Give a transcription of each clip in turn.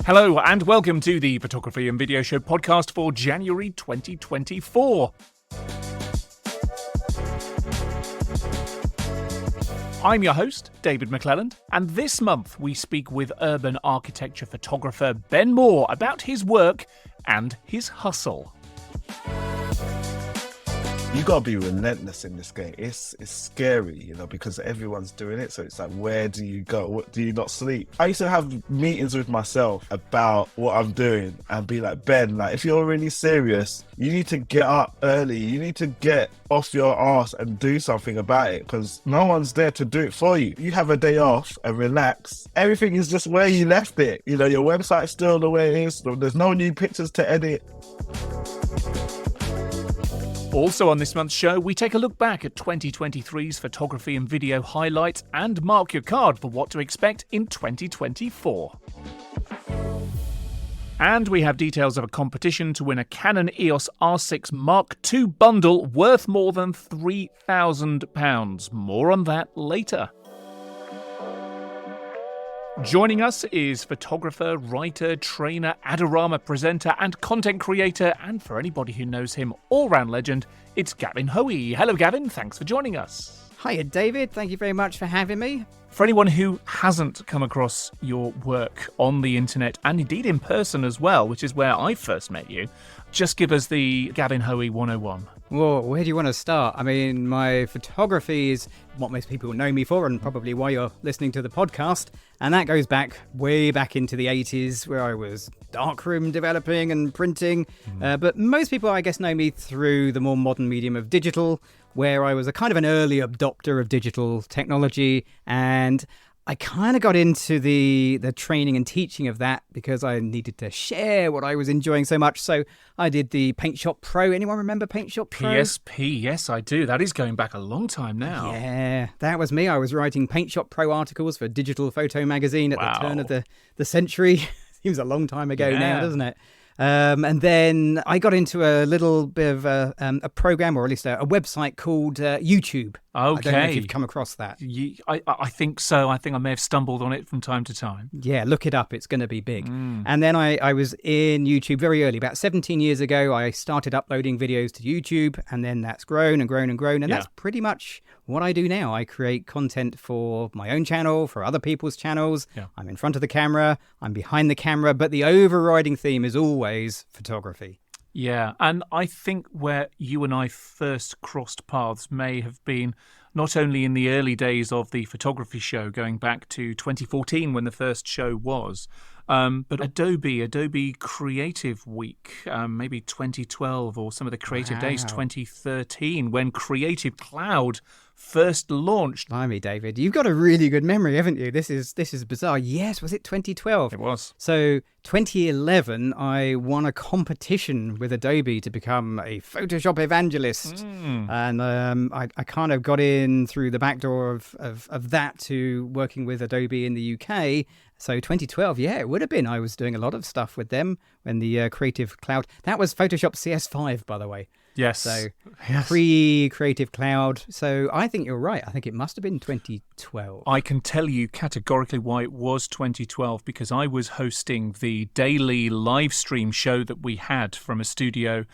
Hello and welcome to the Photography and Video Show podcast for January 2024. I'm your host, David McClelland, and this month we speak with urban architecture photographer Ben Moore about his work and his hustle. You gotta be relentless in this game. It's scary, because everyone's doing it. So it's like, where do you go? Do you not sleep? I used to have meetings with myself about what I'm doing and be like, Ben, if you're really serious, you need to get up early. You need to get off your arse and do something about it, because no one's there to do it for you. You have a day off and relax. Everything is just where you left it. Your website's still the way it is. There's no new pictures to edit. Also on this month's show, we take a look back at 2023's photography and video highlights and mark your card for what to expect in 2024. And we have details of a competition to win a Canon EOS R6 Mark II bundle worth more than £3,000. More on that later. Joining us is photographer, writer, trainer, Adorama presenter and content creator, and for anybody who knows him, all-round legend, it's Gavin Hoey. Hello Gavin, thanks for joining us. Hiya David, thank you very much for having me. For anyone who hasn't come across your work on the internet, and indeed in person as well, which is where I first met you, just give us the Gavin Hoey 101. Well, where do you want to start? I mean, my photography is what most people know me for, and probably why you're listening to the podcast. And that goes way back into the 80s, where I was darkroom developing and printing. But most people, I guess, know me through the more modern medium of digital, where I was a kind of an early adopter of digital technology. And I kind of got into the training and teaching of that because I needed to share what I was enjoying so much. So I did the Paint Shop Pro. Anyone remember Paint Shop Pro? PSP, yes, I do. That is going back a long time now. Yeah, that was me. I was writing Paint Shop Pro articles for Digital Photo magazine at the turn of the century. Seems a long time ago now, doesn't it? And then I got into a little bit of a program, or at least a website called YouTube. Okay. I don't know if you've come across that. I think so. I think I may have stumbled on it from time to time. Yeah, look it up. It's going to be big. And then I was in YouTube very early. About 17 years ago, I started uploading videos to YouTube, and then that's grown and grown and grown. And that's pretty much what I do now. I create content for my own channel, for other people's channels. Yeah. I'm in front of the camera, I'm behind the camera, but the overriding theme is always photography. Yeah, and I think where you and I first crossed paths may have been not only in the early days of the photography show, going back to 2014 when the first show was, but Adobe Creative Week, maybe 2012, or some of the Creative Days 2013, when Creative Cloud first launched. Blimey, David, you've got a really good memory, haven't you? This is bizarre. Yes, was it 2012? It was. So 2011, I won a competition with Adobe to become a Photoshop evangelist, and I kind of got in through the back door of that to working with Adobe in the UK. So 2012, it would have been. I was doing a lot of stuff with them when the Creative Cloud. That was Photoshop CS5, by the way. Yes. So pre-Creative Cloud. So I think you're right. I think it must have been 2012. I can tell you categorically why it was 2012, because I was hosting the daily live stream show that we had from a studio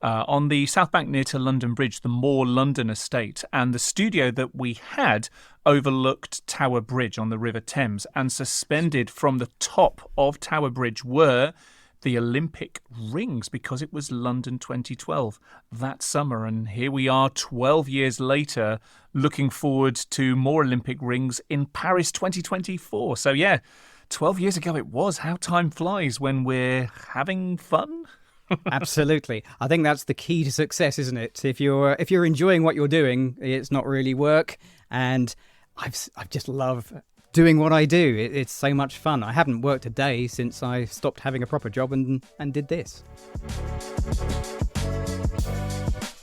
on the South Bank near to London Bridge, the Moore London estate. And the studio that we had overlooked Tower Bridge on the River Thames, and suspended from the top of Tower Bridge were the Olympic rings, because it was London 2012 that summer. And here we are 12 years later, looking forward to more Olympic rings in Paris 2024. So 12 years ago it was. How time flies when we're having fun. Absolutely. I think that's the key to success, isn't it? If you're enjoying what you're doing, it's not really work. And I've just love doing what I do. It's so much fun. I haven't worked a day since I stopped having a proper job and did this.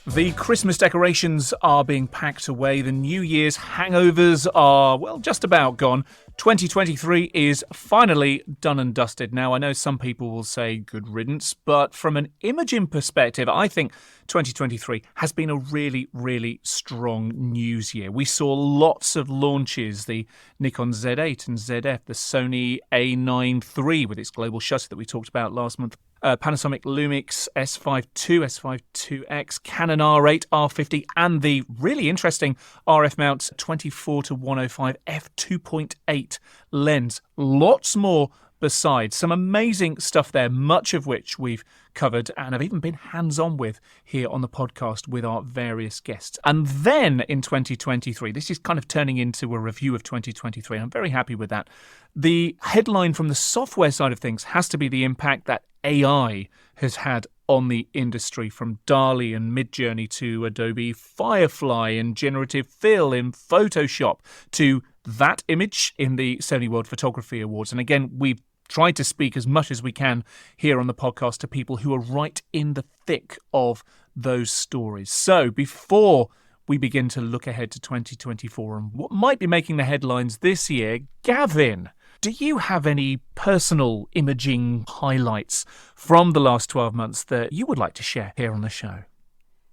The Christmas decorations are being packed away. The New Year's hangovers are, well, just about gone. 2023 is finally done and dusted. Now, I know some people will say good riddance, but from an imaging perspective, I think 2023 has been a really, really strong news year. We saw lots of launches, the Nikon Z8 and ZF, the Sony A9 III with its global shutter that we talked about last month, Panasonic Lumix S5 II, S5 IIX, Canon R8, R50, and the really interesting RF mount 24-105 f2.8 lens. Lots more besides. Some amazing stuff there, much of which we've covered and have even been hands-on with here on the podcast with our various guests. And then in 2023, this is kind of turning into a review of 2023, and I'm very happy with that. The headline from the software side of things has to be the impact that AI has had on the industry, from DALL-E and Midjourney to Adobe Firefly and Generative Fill in Photoshop to that image in the Sony World Photography Awards. And again, we've tried to speak as much as we can here on the podcast to people who are right in the thick of those stories. So before we begin to look ahead to 2024 and what might be making the headlines this year, Gavin, do you have any personal imaging highlights from the last 12 months that you would like to share here on the show?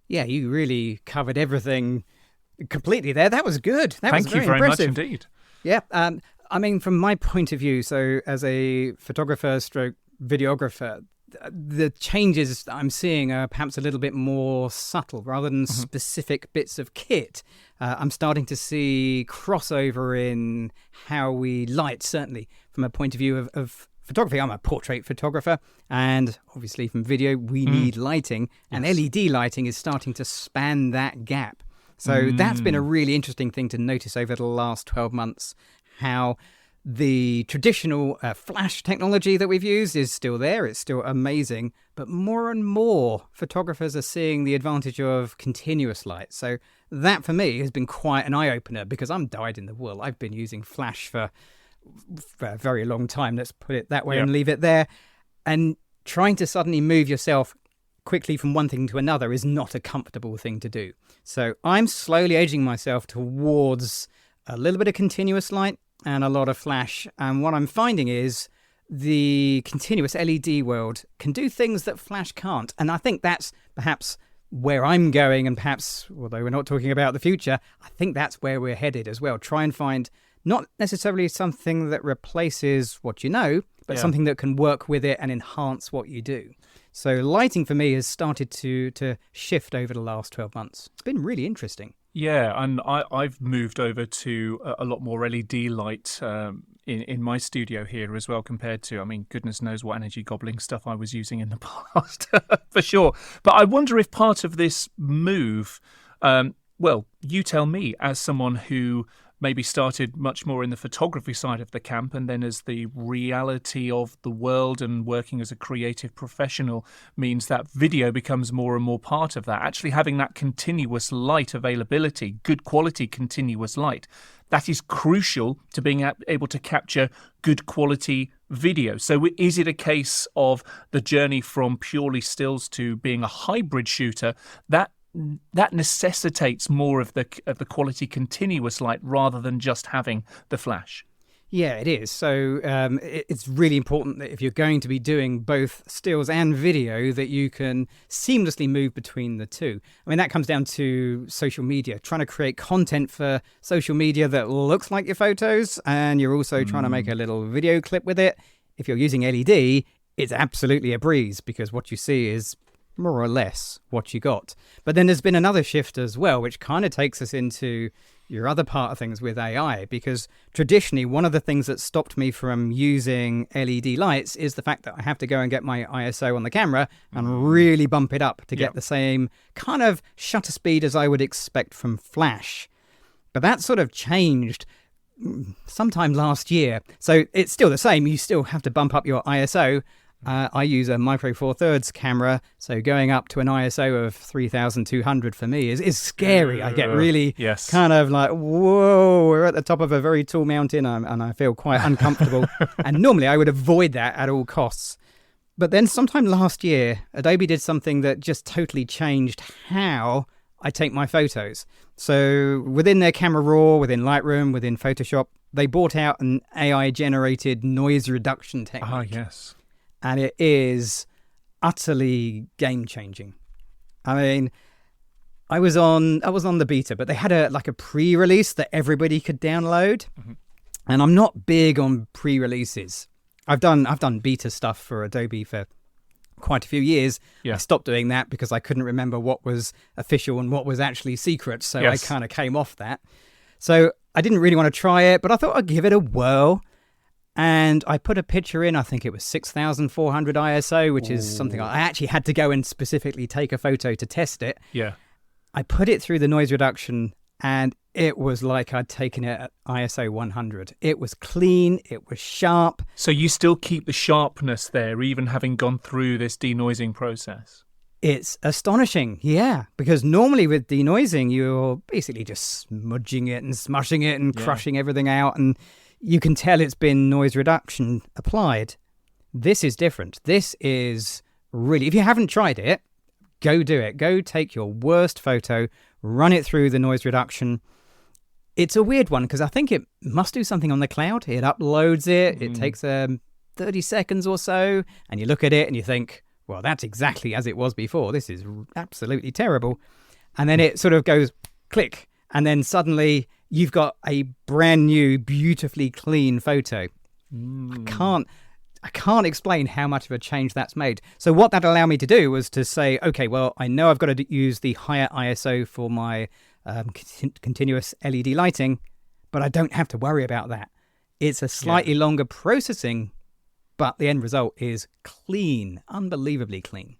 Yeah, you really covered everything completely there. That was good. Thank you very much indeed. Yeah, I mean, from my point of view, so as a photographer stroke videographer, the changes I'm seeing are perhaps a little bit more subtle rather than specific bits of kit. I'm starting to see crossover in how we light, certainly from a point of view of photography. I'm a portrait photographer, and obviously from video, we need lighting, and LED lighting is starting to span that gap. So that's been a really interesting thing to notice over the last 12 months, how the traditional flash technology that we've used is still there. It's still amazing. But more and more photographers are seeing the advantage of continuous light. So that, for me, has been quite an eye-opener, because I'm dyed in the wool. I've been using flash for a very long time. Let's put it that way and leave it there. And trying to suddenly move yourself quickly from one thing to another is not a comfortable thing to do. So I'm slowly edging myself towards a little bit of continuous light and a lot of flash. And what I'm finding is the continuous LED world can do things that flash can't. And I think that's perhaps where I'm going, and perhaps, although we're not talking about the future, I think that's where we're headed as well. Try and find not necessarily something that replaces what you know, but something that can work with it and enhance what you do. So lighting for me has started to shift over the last 12 months. It's been really interesting. Yeah, and I've moved over to a lot more LED light in my studio here as well, compared to, I mean, goodness knows what energy gobbling stuff I was using in the past, for sure. But I wonder if part of this move, well, you tell me, as someone who maybe started much more in the photography side of the camp, and then as the reality of the world and working as a creative professional means that video becomes more and more part of that. Actually having that continuous light availability, good quality continuous light, that is crucial to being able to capture good quality video. So is it a case of the journey from purely stills to being a hybrid shooter that necessitates more of the quality continuous light rather than just having the flash? Yeah, it is. So it's really important that if you're going to be doing both stills and video, that you can seamlessly move between the two. I mean, that comes down to social media, trying to create content for social media that looks like your photos, and you're also trying to make a little video clip with it. If you're using LED, it's absolutely a breeze, because what you see is more or less what you got. But then there's been another shift as well, which kind of takes us into your other part of things with AI, because traditionally one of the things that stopped me from using LED lights is the fact that I have to go and get my ISO on the camera and really bump it up to get the same kind of shutter speed as I would expect from flash. But that sort of changed sometime last year. So it's still the same. You still have to bump up your ISO. I use a Micro Four Thirds camera, so going up to an ISO of 3200 for me is scary. I get really kind of like, whoa, we're at the top of a very tall mountain, and I feel quite uncomfortable. And normally I would avoid that at all costs. But then sometime last year, Adobe did something that just totally changed how I take my photos. So within their Camera Raw, within Lightroom, within Photoshop, they brought out an AI-generated noise reduction technique. Ah, yes. And it is utterly game-changing. I mean, I was on the beta, but they had a pre-release that everybody could download. Mm-hmm. And I'm not big on pre-releases. I've done beta stuff for Adobe for quite a few years. Yeah. I stopped doing that because I couldn't remember what was official and what was actually secret. So yes. I kind of came off that. So I didn't really want to try it, but I thought I'd give it a whirl. And I put a picture in, I think it was 6,400 ISO, which is something I actually had to go and specifically take a photo to test it. Yeah. I put it through the noise reduction and it was like I'd taken it at ISO 100. It was clean, it was sharp. So you still keep the sharpness there, even having gone through this denoising process? It's astonishing, yeah. Because normally with denoising, you're basically just smudging it and smushing it and crushing everything out. And you can tell it's been noise reduction applied. This is different. This is really, if you haven't tried it, go do it. Go take your worst photo, run it through the noise reduction. It's a weird one because I think it must do something on the cloud. It uploads it. It takes 30 seconds or so. And you look at it and you think, well, that's exactly as it was before. This is absolutely terrible. And then it sort of goes click. And then suddenly you've got a brand new, beautifully clean photo. I can't explain how much of a change that's made. So what that allowed me to do was to say, okay, well, I know I've got to use the higher ISO for my continuous LED lighting, but I don't have to worry about that. It's a slightly longer processing, but the end result is clean, unbelievably clean.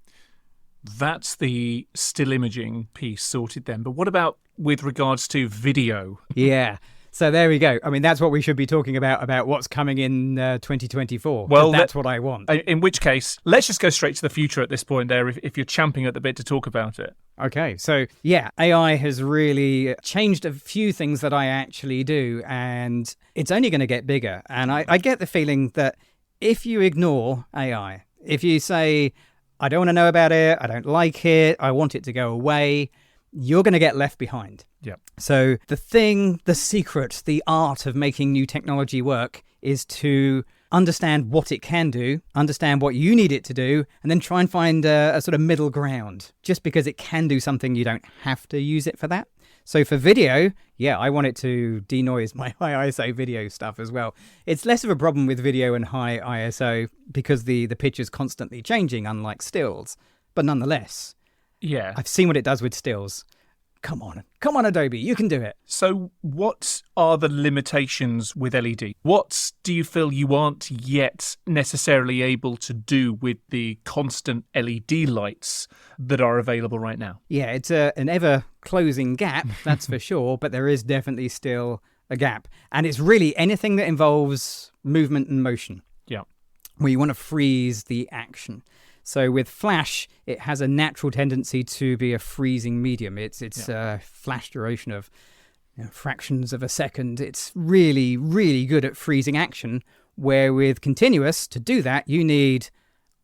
That's the still imaging piece sorted then. But what about with regards to video? Yeah. So there we go. I mean, that's what we should be talking about what's coming in 2024. Well, that's what I want. In which case, let's just go straight to the future at this point there, if you're champing at the bit to talk about it. Okay. So, yeah, AI has really changed a few things that I actually do, and it's only going to get bigger. And I get the feeling that if you ignore AI, if you say, I don't want to know about it, I don't like it, I want it to go away, you're going to get left behind. Yep. So the secret, the art of making new technology work is to understand what it can do, understand what you need it to do, and then try and find a sort of middle ground. Just because it can do something, you don't have to use it for that. So for video, yeah, I want it to denoise my high ISO video stuff as well. It's less of a problem with video and high ISO because the picture's constantly changing, unlike stills. But nonetheless, yeah, I've seen what it does with stills. Come on, Adobe, you can do it. So what are the limitations with LED? What do you feel you aren't yet necessarily able to do with the constant LED lights that are available right now? Yeah, it's an ever-closing gap, that's for sure, but there is definitely still a gap. And it's really anything that involves movement and motion. Yeah. Where you want to freeze the action. So with Flash, it has a natural tendency to be a freezing medium. It's a flash duration of fractions of a second. It's really, really good at freezing action, where with continuous, to do that, you need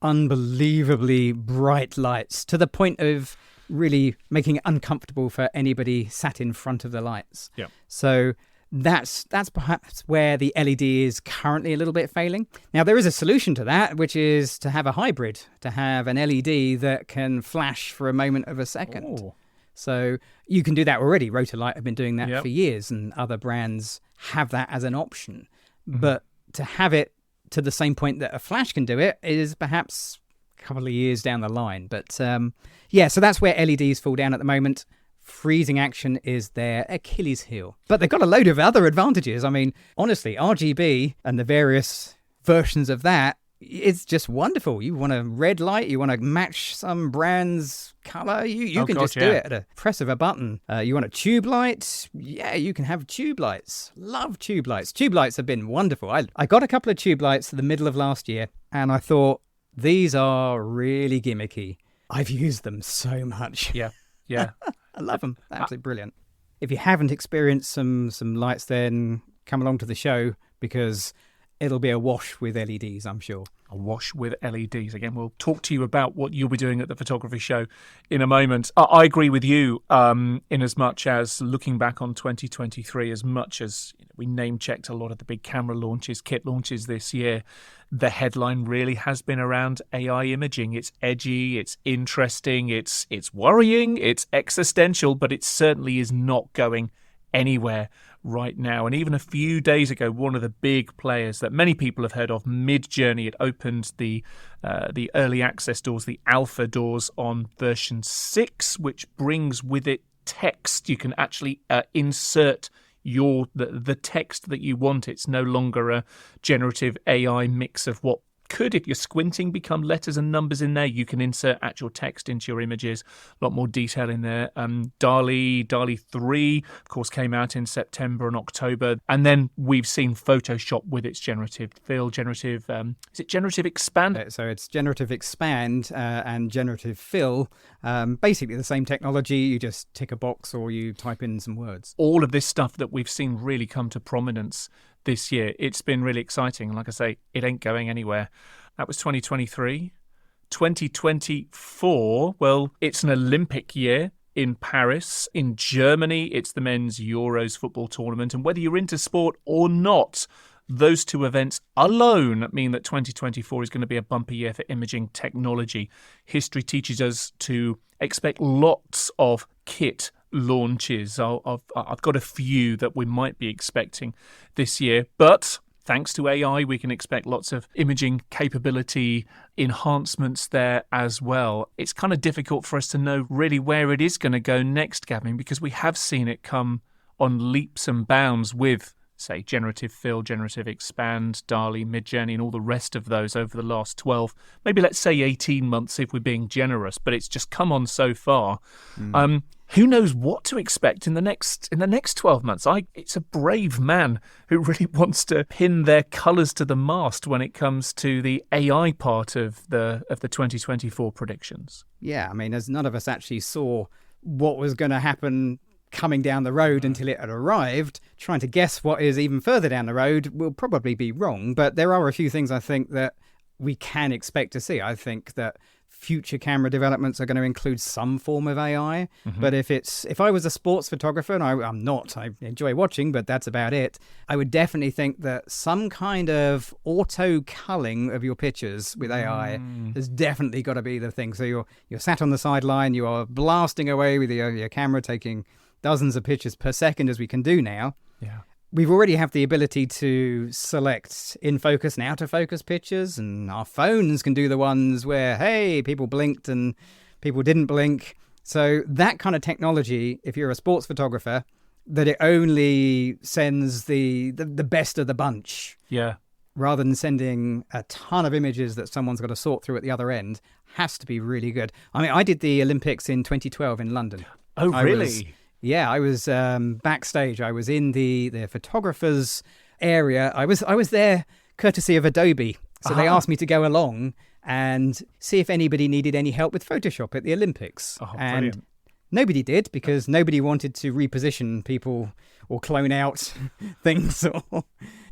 unbelievably bright lights to the point of really making it uncomfortable for anybody sat in front of the lights. Yeah. So that's perhaps where the LED is currently a little bit failing. Now, there is a solution to that, which is to have a hybrid, to have an LED that can flash for a moment of a second. Oh. So you can do that already. Rotolight have been doing that for years, and other brands have that as an option. Mm-hmm. But to have it to the same point that a flash can do it is perhaps a couple of years down the line. But so that's where LEDs fall down at the moment. Freezing action is their Achilles heel. But they've got a load of other advantages. I mean, honestly, RGB and the various versions of that, it's just wonderful. You want a red light, you want to match some brand's color, you can just do it at a press of a button. You want a tube light? Yeah, you can have tube lights. Love tube lights. Tube lights have been wonderful. I got a couple of tube lights in the middle of last year, and I thought, these are really gimmicky. I've used them so much. Yeah. I love them. Absolutely brilliant. If you haven't experienced some lights, then come along to the show, because it'll be awash with LEDs, I'm sure. Awash with LEDs. Again, we'll talk to you about what you'll be doing at the photography show in a moment. I agree with you in as much as looking back on 2023, as much as we name-checked a lot of the big camera launches, kit launches this year, the headline really has been around AI imaging. It's edgy, it's interesting, it's worrying, it's existential, but it certainly is not going anywhere right now. And even a few days ago, one of the big players that many people have heard of, Midjourney, it opened the early access doors, the alpha doors on version 6, which brings with it text. You can actually insert the text that you want. It's no longer a generative AI mix of what could, if you're squinting, become letters and numbers in there. You can insert actual text into your images. A lot more detail in there. DALL-E 3, of course, came out in September and October. And then we've seen Photoshop with its generative fill, is it generative expand? So it's generative expand and generative fill. Basically the same technology. You just tick a box or you type in some words. All of this stuff that we've seen really come to prominence this year. It's been really exciting. Like I say, it ain't going anywhere. That was 2023. 2024, well, it's an Olympic year in Paris. In Germany, it's the men's Euros football tournament. And whether you're into sport or not, those two events alone mean that 2024 is going to be a bumpy year for imaging technology. History teaches us to expect lots of kit launches. I've got a few that we might be expecting this year, but thanks to AI, we can expect lots of imaging capability enhancements there as well. It's kind of difficult for us to know really where it is going to go next, Gavin, because we have seen it come on leaps and bounds with, say, generative fill, generative expand, DALL-E, Midjourney, and all the rest of those over the last 12, maybe let's say 18 months if we're being generous, but it's just come on so far. Who knows what to expect in the next 12 months? It's a brave man who really wants to pin their colours to the mast when it comes to the AI part of the 2024 predictions. Yeah, I mean, as none of us actually saw what was going to happen coming down the road until it had arrived, trying to guess what is even further down the road will probably be wrong. But there are a few things I think that we can expect to see. I think that future camera developments are going to include some form of AI. But if I was a sports photographer, and I'm not, I enjoy watching, but that's about it, I would definitely think that some kind of auto culling of your pictures with AI has definitely got to be the thing. So you're sat on the sideline, you are blasting away with your camera, taking dozens of pictures per second as we can do now. Yeah. We've already have the ability to select in focus and out of focus pictures, and our phones can do the ones where, hey, people blinked and people didn't blink. So that kind of technology, if you're a sports photographer, that it only sends the best of the bunch. Yeah. Rather than sending a ton of images that someone's got to sort through at the other end, has to be really good. I mean, I did the Olympics in 2012 in London. Oh, really? I was backstage. I was in the photographer's area. I was there courtesy of Adobe. So they asked me to go along and see if anybody needed any help with Photoshop at the Olympics. Oh, and brilliant. Nobody did, because nobody wanted to reposition people or clone out things.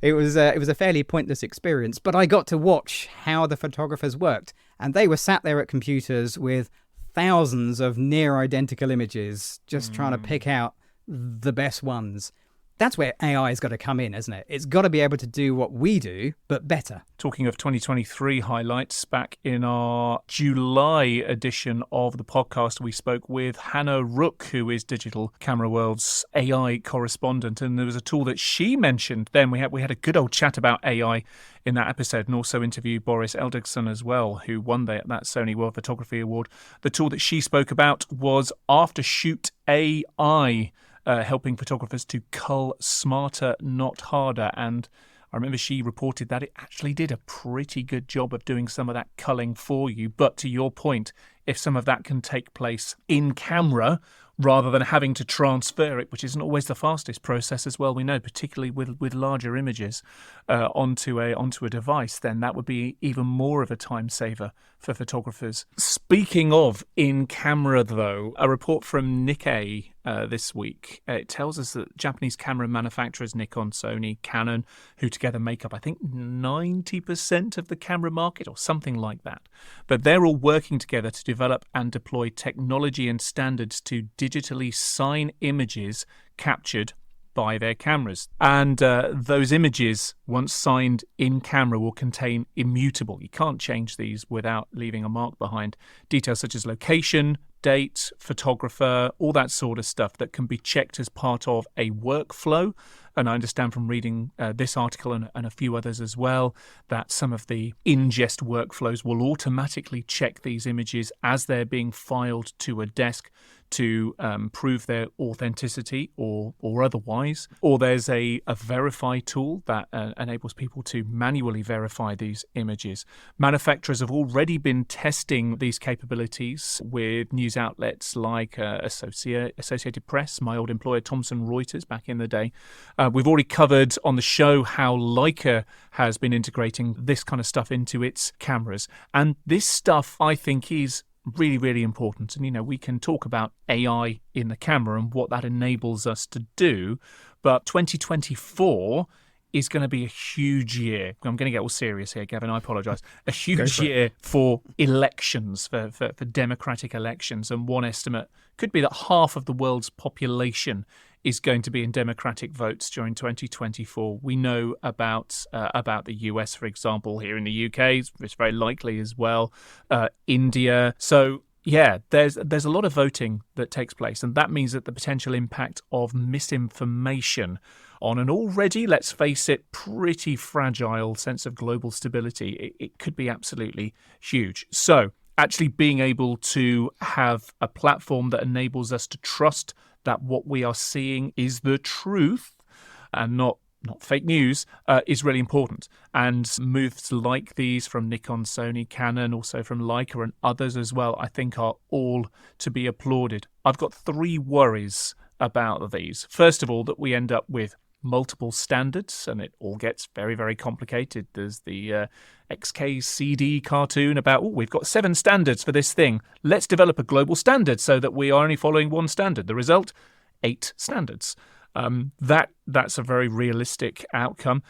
It was a fairly pointless experience. But I got to watch how the photographers worked. And they were sat there at computers with thousands of near identical images, just trying to pick out the best ones. That's where AI has got to come in, isn't it? It's got to be able to do what we do, but better. Talking of 2023 highlights, back in our July edition of the podcast, we spoke with Hannah Rook, who is Digital Camera World's AI correspondent, and there was a tool that she mentioned. Then we had a good old chat about AI in that episode, and also interviewed Boris Eldigsson as well, who won that Sony World Photography Award. The tool that she spoke about was Aftershoot AI, helping photographers to cull smarter, not harder. And I remember she reported that it actually did a pretty good job of doing some of that culling for you. But to your point, if some of that can take place in camera rather than having to transfer it, which isn't always the fastest process as well, we know, particularly with larger images onto a device, then that would be even more of a time saver for photographers. Speaking of in camera, though, a report from Nikkei this week, it tells us that Japanese camera manufacturers Nikon, Sony, Canon, who together make up, I think, 90% of the camera market or something like that, but they're all working together to develop and deploy technology and standards to digitally sign images captured by their cameras. And those images, once signed in camera, will contain immutable. You can't change these without leaving a mark behind. Details such as location, date, photographer, all that sort of stuff that can be checked as part of a workflow. And I understand from reading this article and a few others as well, that some of the ingest workflows will automatically check these images as they're being filed to a desk to prove their authenticity or otherwise. Or there's a verify tool that enables people to manually verify these images. Manufacturers have already been testing these capabilities with news outlets like Associated Press, my old employer Thomson Reuters back in the day. We've already covered on the show how Leica has been integrating this kind of stuff into its cameras. And this stuff, I think, is really, really important. And, we can talk about AI in the camera and what that enables us to do. But 2024 is going to be a huge year. I'm going to get all serious here, Gavin. I apologise. A huge year for elections, for democratic elections. And one estimate could be that half of the world's population is going to be in democratic votes during 2024. We know about the US, for example, here in the UK. It's very likely as well. India. So, yeah, there's a lot of voting that takes place. And that means that the potential impact of misinformation on an already, let's face it, pretty fragile sense of global stability, it could be absolutely huge. So actually being able to have a platform that enables us to trust that what we are seeing is the truth and not fake news is really important. And moves like these from Nikon, Sony, Canon, also from Leica and others as well, I think are all to be applauded. I've got 3 worries about these. First of all, that we end up with multiple standards and it all gets very, very complicated. There's the XKCD cartoon about, we've got 7 standards for this thing. Let's develop a global standard so that we are only following one standard. The result, 8 standards. That's a very realistic outcome.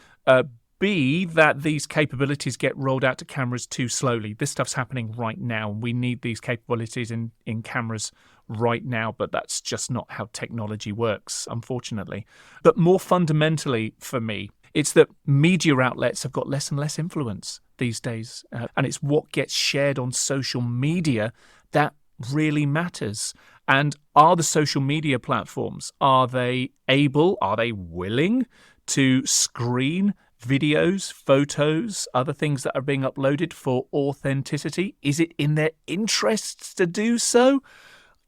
B, that these capabilities get rolled out to cameras too slowly. This stuff's happening right now. We need these capabilities in cameras right now, but that's just not how technology works, unfortunately. But more fundamentally for me, it's that media outlets have got less and less influence these days. And it's what gets shared on social media that really matters. And are the social media platforms, are they willing to screen videos, photos, other things that are being uploaded for authenticity? Is it in their interests to do so?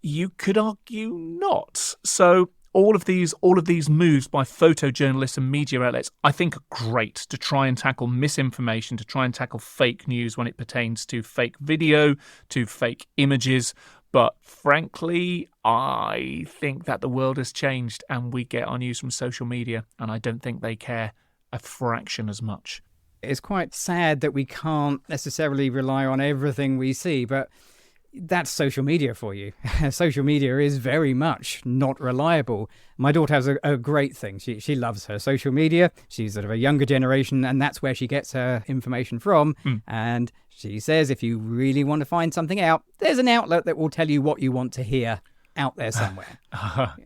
You could argue not. So all of these moves by photojournalists and media outlets, I think, are great to try and tackle misinformation, to try and tackle fake news when it pertains to fake video, to fake images. But frankly, I think that the world has changed and we get our news from social media, and I don't think they care a fraction as much. It's quite sad that we can't necessarily rely on everything we see, but that's social media for you. Social media is very much not reliable. My daughter has a great thing. She loves her social media. She's sort of a younger generation, and that's where she gets her information from. And she says if you really want to find something out, there's an outlet that will tell you what you want to hear out there somewhere.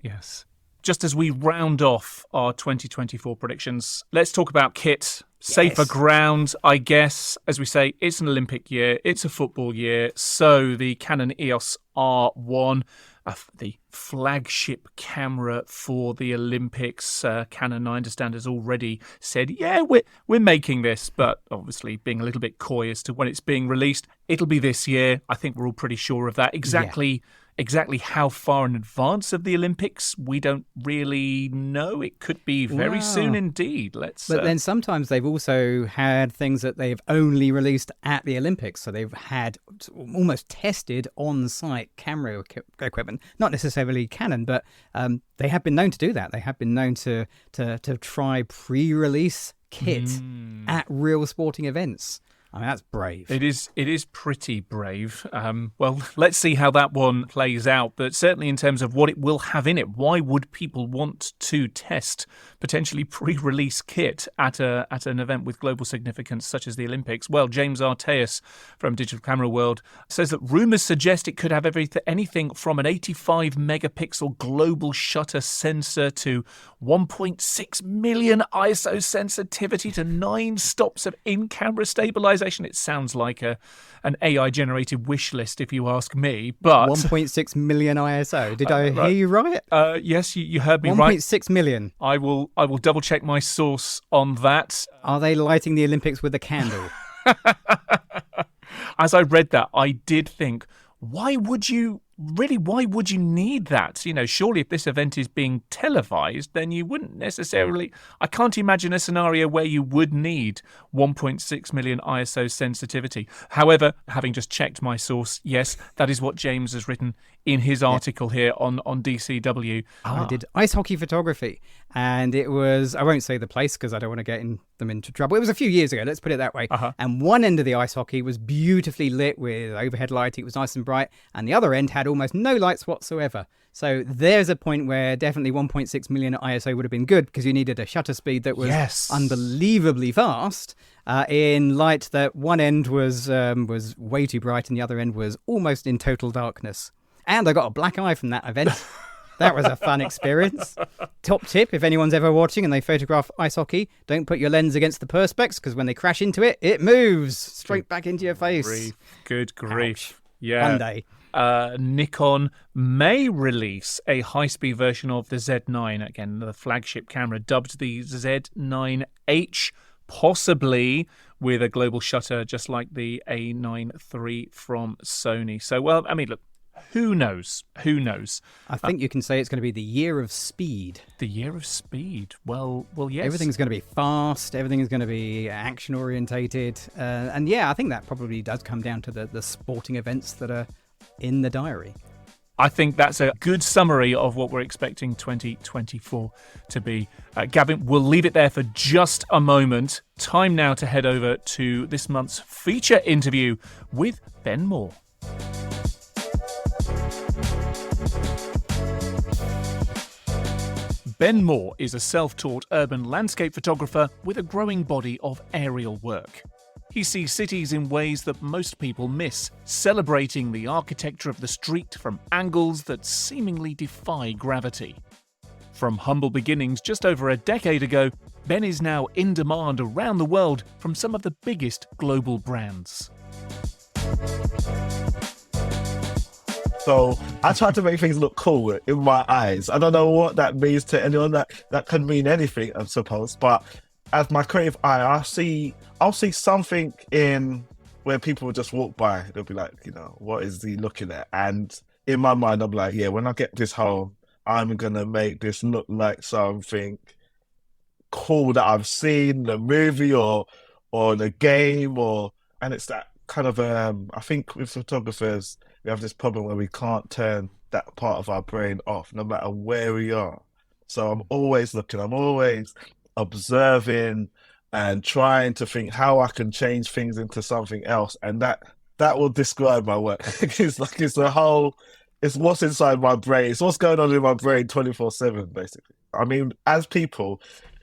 Yes. Just as we round off our 2024 predictions, let's talk about kit. Safer ground, I guess. As we say, it's an Olympic year. It's a football year. So the Canon EOS R1, the flagship camera for the Olympics, Canon, I understand, has already said, yeah, we're making this, but obviously being a little bit coy as to when it's being released. It'll be this year. I think we're all pretty sure of that. Exactly Exactly how far in advance of the Olympics, we don't really know. It could be very soon indeed. But then sometimes they've also had things that they've only released at the Olympics. So they've had almost tested on-site camera equipment, not necessarily Canon, but they have been known to do that. They have been known to try pre-release kit at real sporting events. I mean, that's brave. It is pretty brave. Well, let's see how that one plays out. But certainly in terms of what it will have in it, why would people want to test potentially pre-release kit at an event with global significance such as the Olympics? Well, James Arteus from Digital Camera World says that rumours suggest it could have anything from an 85 megapixel global shutter sensor to 1.6 million ISO sensitivity to 9 stops of in-camera stabilization. It sounds like an AI-generated wish list, if you ask me. But 1.6 million ISO. Did I hear you right? Yes, you heard me right. 1.6 million. I will double check my source on that. Are they lighting the Olympics with a candle? As I read that, I did think, why would you need that? Surely if this event is being televised, then you wouldn't necessarily... I can't imagine a scenario where you would need 1.6 million ISO sensitivity. However, having just checked my source, yes, that is what James has written in his article here on DCW. I did ice hockey photography, and it was... I won't say the place because I don't want to get them into trouble. It was a few years ago, let's put it that way. And one end of the ice hockey was beautifully lit with overhead lighting. It was nice and bright. And the other end had almost no lights whatsoever. So there's a point where definitely 1.6 million ISO would have been good because you needed a shutter speed that was unbelievably fast in light that one end was way too bright and the other end was almost in total darkness. And I got a black eye from that event. That was a fun experience. Top tip, if anyone's ever watching and they photograph ice hockey, don't put your lens against the perspex because when they crash into it, it moves straight back into your face. Good grief. Ouch. Yeah. One day. Nikon may release a high-speed version of the Z9, again, the flagship camera, dubbed the Z9H, possibly with a global shutter just like the A9 III from Sony. So, well, I mean, look, who knows? I think you can say it's going to be the year of speed. The year of speed. Well, yes. Everything's going to be fast. Everything is going to be action-orientated. And yeah, I think that probably does come down to the sporting events that are in the diary. I think that's a good summary of what we're expecting 2024 to be. Gavin, we'll leave it there for just a moment. Time now to head over to this month's feature interview with Ben Moore. Ben Moore is a self-taught urban landscape photographer with a growing body of aerial work. He sees cities in ways that most people miss, celebrating the architecture of the street from angles that seemingly defy gravity. From humble beginnings just over a decade ago, Ben is now in demand around the world from some of the biggest global brands. So I try to make things look cool in my eyes. I don't know what that means to anyone. That can mean anything, I suppose. But as my creative eye, I'll see something in where people will just walk by. They'll be like, what is he looking at? And in my mind, I'm like, yeah, when I get this home, I'm going to make this look like something cool that I've seen in the movie or the game. And it's that kind of, I think with photographers, we have this problem where we can't turn that part of our brain off, no matter where we are. So I'm always looking, I'm always observing and trying to think how I can change things into something else. And that will describe my work. It's what's inside my brain. It's what's going on in my brain 24/7, basically. I mean, as people,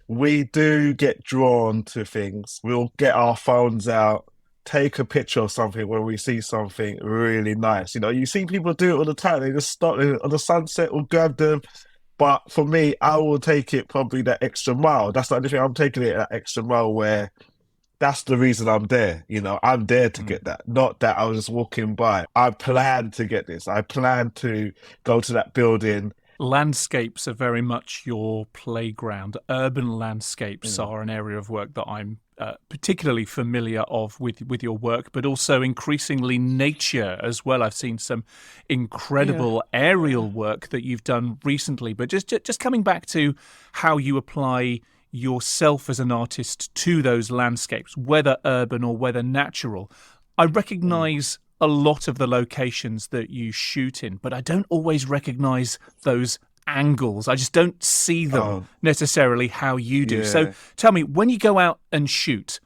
we do get drawn to things. We'll get our phones out, take a picture of something when we see something really nice. You see people do it all the time. They just stop on the sunset, will grab them. But for me, I will take it probably that extra mile. That's the only thing. I'm taking it that extra mile where that's the reason I'm there. I'm there to get that. Not that I was just walking by. I planned to get this. I planned to go to that building. Landscapes are very much your playground. Urban landscapes are an area of work that I'm particularly familiar of with your work, but also increasingly nature as well. I've seen some incredible aerial work that you've done recently. But just coming back to how you apply yourself as an artist to those landscapes, whether urban or whether natural, I recognise a lot of the locations that you shoot in, but I don't always recognise those angles. I just don't see them necessarily how you do. So tell me, when you go out and shoot,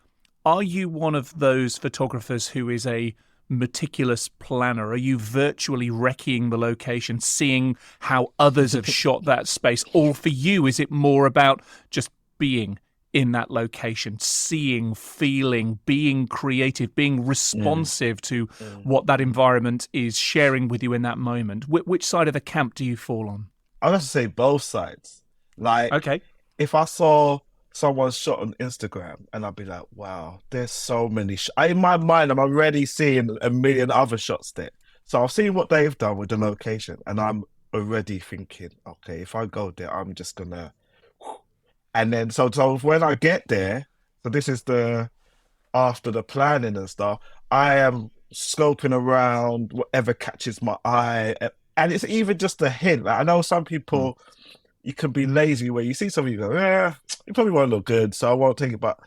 are you one of those photographers who is a meticulous planner? Are you virtually recceing the location, seeing how others have shot that space? Or for you, is it more about just being in that location, seeing, feeling, being creative, being responsive to what that environment is sharing with you in that moment? Which side of the camp do you fall on? I'd have to say both sides. Like, if I saw someone's shot on Instagram and I'd be like, wow, there's so many in my mind, I'm already seeing a million other shots there. So I've seen what they've done with the location and I'm already thinking, okay, if I go there, I'm just gonna... And then, so when I get there, so this is after the planning and stuff, I am scoping around whatever catches my eye. And it's even just a hint. Like, I know some people, you can be lazy where you see something, you go, you probably won't look good, so I won't take it. But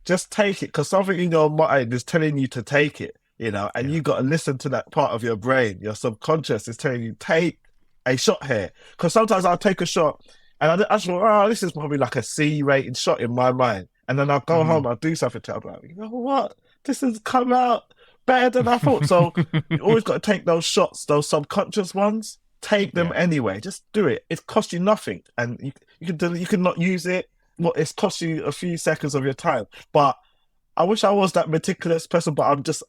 just take it, because something in your mind is telling you to take it, and you got to listen to that part of your brain. Your subconscious is telling you, take a shot here. Because sometimes I'll take a shot, and I just go, this is probably like a C-rated shot in my mind. And then I'll go home, I'll do something to it. I'm like, you know what? This has come out better than I thought. So you always got to take those shots, those subconscious ones, take them anyway. Just do it. It costs you nothing. And you can not use it. Well, it's cost you a few seconds of your time. But I wish I was that meticulous person, but I'm just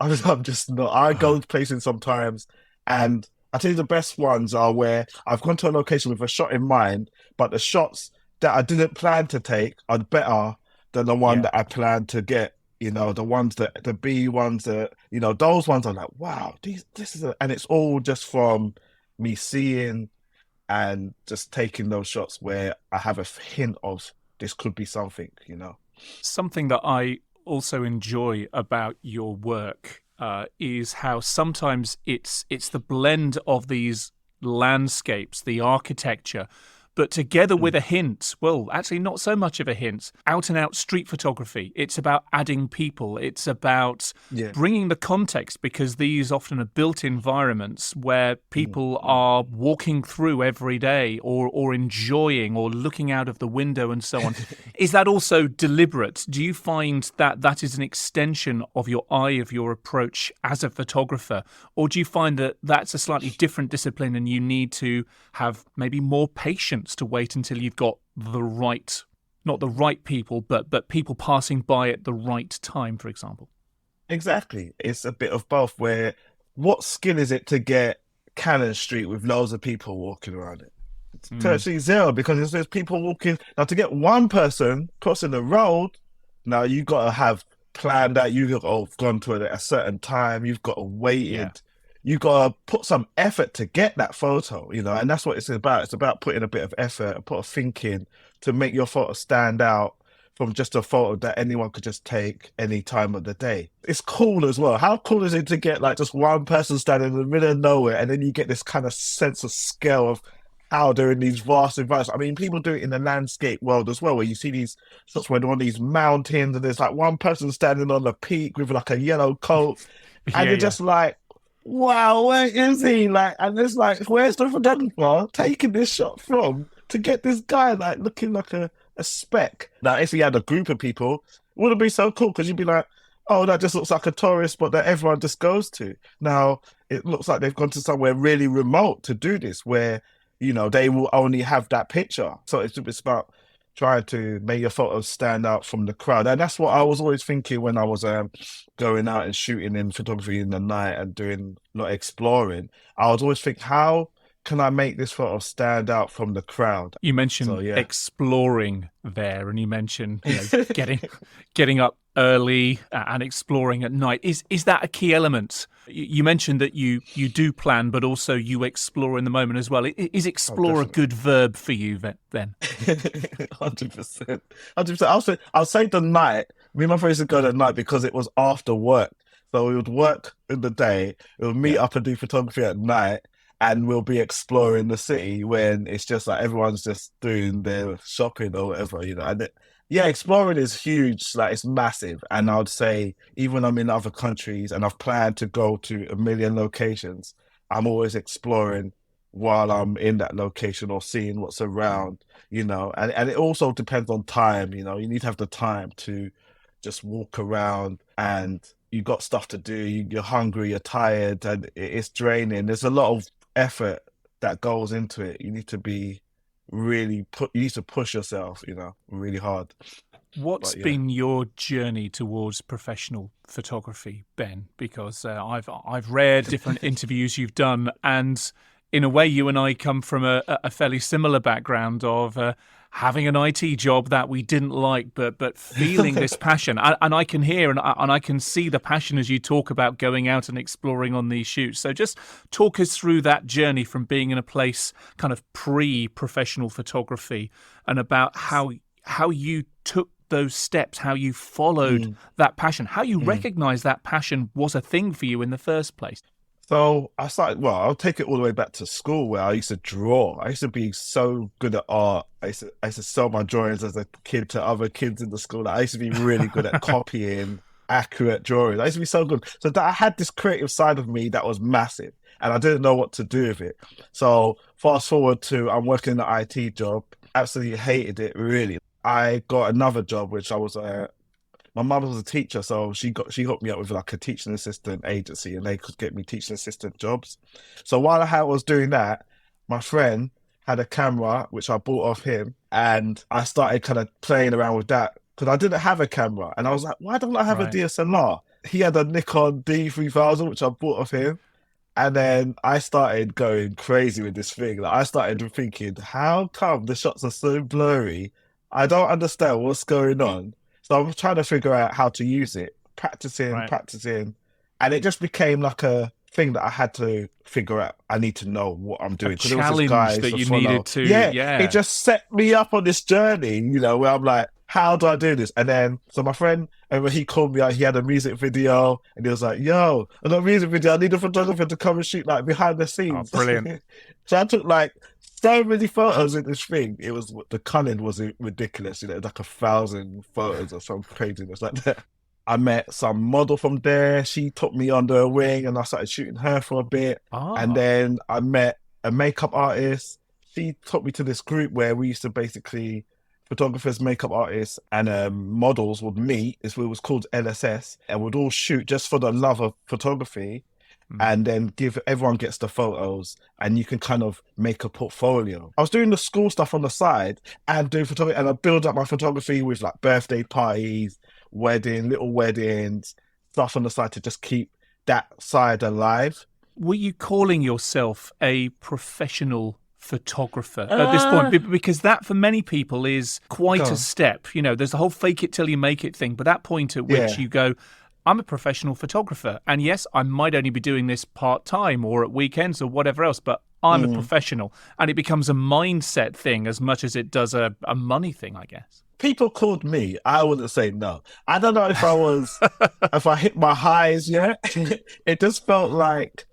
not. I go places sometimes, and I tell you the best ones are where I've gone to a location with a shot in mind, but the shots that I didn't plan to take are better than the one that I planned to get. The ones the B ones that, those ones are like, wow, this is and it's all just from me seeing and just taking those shots where I have a hint of this could be something, Something that I also enjoy about your work is how sometimes it's the blend of these landscapes, the architecture, but together with a hint, well, actually not so much of a hint, out and out street photography. It's about adding people. It's about bringing the context, because these often are built environments where people are walking through every day or enjoying or looking out of the window and so on. Is that also deliberate? Do you find that that is an extension of your eye, of your approach as a photographer? Or do you find that that's a slightly different discipline and you need to have maybe more patience to wait until you've got the right, not the right people, but people passing by at the right time, for example? Exactly. It's a bit of both, where what skill is it to get Cannon Street with loads of people walking around it? It's virtually zero, because there's people walking. Now, to get one person crossing the road, now you've got to have planned that. You've got to have gone to it at a certain time. You've got to waited. You got to put some effort to get that photo, and that's what it's about. It's about putting a bit of effort, a bit of thinking to make your photo stand out from just a photo that anyone could just take any time of the day. It's cool as well. How cool is it to get like just one person standing in the middle of nowhere, and then you get this kind of sense of scale of how they're in these vast environments. I mean, people do it in the landscape world as well, where you see these shots where they're on these mountains and there's like one person standing on the peak with like a yellow coat, and you're just like, wow, where is he? Like, and it's like, where's the photographer taking this shot from to get this guy like looking like a speck? Now, if he had a group of people, it wouldn't be so cool, because you'd be like, oh, that just looks like a tourist spot that everyone just goes to. Now, it looks like they've gone to somewhere really remote to do this, where, they will only have that picture. So it's about trying to make your photos stand out from the crowd. And that's what I was always thinking when I was going out and shooting in photography in the night and doing exploring. I was always thinking, how can I make this photo stand out from the crowd? You mentioned exploring there, and you mentioned getting up early and exploring at night. Is that a key element? You mentioned that you do plan, but also you explore in the moment as well. Is explore a good verb for you then? 100%. 100%. I'll say the night, Me and my friends would go at night because it was after work. So we would work in the day, we'll meet up and do photography at night, and we'll be exploring the city when it's just like everyone's just doing their shopping or whatever, you know. Yeah, exploring is huge, like it's massive. And I would say, even when I'm in other countries and I've planned to go to a million locations, I'm always exploring while I'm in that location or seeing what's around, you know. And it also depends on time, you know. You need to have the time to just walk around, and you got stuff to do. You're hungry, you're tired, and it's draining. There's a lot of effort that goes into it. You need to be you need to push yourself, you know, really hard. What's been your journey towards professional photography, Ben? Because I've read different interviews you've done, and in a way, you and I come from a fairly similar background of having an IT job that we didn't like, but feeling this passion. And I can hear and I can see the passion as you talk about going out and exploring on these shoots. So just talk us through that journey from being in a place kind of pre-professional photography, and about how you took those steps, how you followed that passion, how you recognized that passion was a thing for you in the first place. So I started, well, I'll take it all the way back to school where I used to draw. I used to be so good at art. I used to sell my drawings as a kid to other kids in the school. I used to be really good at copying accurate drawings. I used to be so good. So that I had this creative side of me that was massive, and I didn't know what to do with it. So fast forward to, I'm working in an IT job. Absolutely hated it, really. I got another job, which I was my mum was a teacher, so she hooked me up with like a teaching assistant agency, and they could get me teaching assistant jobs. So while I was doing that, my friend had a camera which I bought off him, and I started kind of playing around with that because I didn't have a camera, and I was like, why don't I have a DSLR? He had a Nikon D3000 which I bought off him, and then I started going crazy with this thing. Like I started thinking, how come the shots are so blurry? I don't understand what's going on. So I'm trying to figure out how to use it, practicing, and it just became like a thing that I had to figure out. I need to know what I'm doing. A challenge that you needed to, it just set me up on this journey, you know, where I'm like, how do I do this? And then, so my friend, when he called me out, he had a music video, and he was like, yo, I got a music video, I need a photographer to come and shoot like behind the scenes. Oh, brilliant. So I took like so many photos in this thing. It was, the culling was ridiculous, you know, like 1,000 photos or some craziness like that. I met some model from there. She took me under her wing, and I started shooting her for a bit. And then I met a makeup artist. She took me to this group where we used to basically, photographers, makeup artists, and models would meet. It was called LSS, and we'd all shoot just for the love of photography. And then everyone gets the photos, and you can kind of make a portfolio. I was doing the school stuff on the side and doing photography, and I build up my photography with like birthday parties, little weddings, stuff on the side to just keep that side alive. Were you calling yourself a professional photographer at this point? Because that for many people is quite a step. You know, there's the whole fake it till you make it thing, but that point at which you go, I'm a professional photographer. And yes, I might only be doing this part-time or at weekends or whatever else, but I'm a professional. And it becomes a mindset thing as much as it does a money thing, I guess. People called me. I wouldn't say no. I don't know if I was, if I hit my highs yet. It just felt like